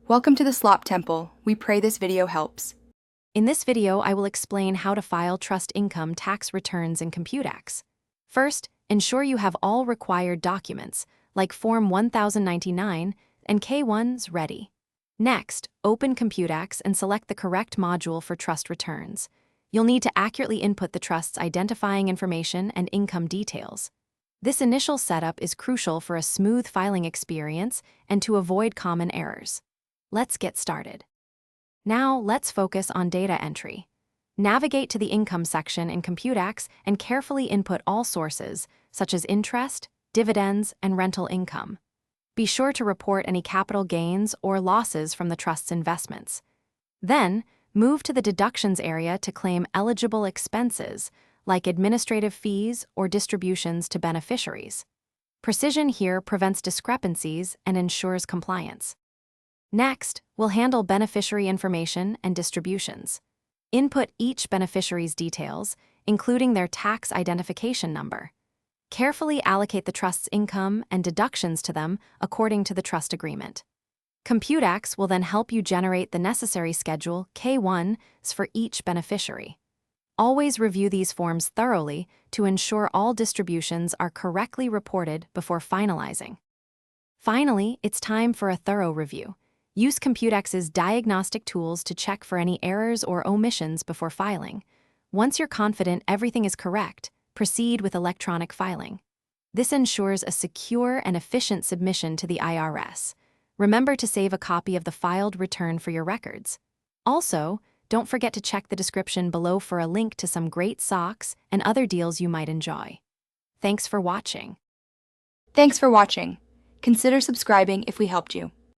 Welcome to the Slop Temple. We pray this video helps. In this video, I will explain how to file trust income tax returns in Computax. First, ensure you have all required documents, like Form 1099 and K-1s ready. Next, open Computax and select the correct module for trust returns. You'll need to accurately input the trust's identifying information and income details. This initial setup is crucial for a smooth filing experience and to avoid common errors. Let's get started. Now, let's focus on data entry. Navigate to the Income section in Computax and carefully input all sources, such as interest, dividends, and rental income. Be sure to report any capital gains or losses from the trust's investments. Then, move to the Deductions area to claim eligible expenses, like administrative fees or distributions to beneficiaries. Precision here prevents discrepancies and ensures compliance. Next, we'll handle beneficiary information and distributions. Input each beneficiary's details, including their tax identification number. Carefully allocate the trust's income and deductions to them according to the trust agreement. Computax will then help you generate the necessary Schedule K-1s for each beneficiary. Always review these forms thoroughly to ensure all distributions are correctly reported before finalizing. Finally, it's time for a thorough review. Use Computax's diagnostic tools to check for any errors or omissions before filing. Once you're confident everything is correct, proceed with electronic filing. This ensures a secure and efficient submission to the IRS. Remember to save a copy of the filed return for your records. Also, don't forget to check the description below for a link to some great socks and other deals you might enjoy. Thanks for watching. Thanks for watching. Consider subscribing if we helped you.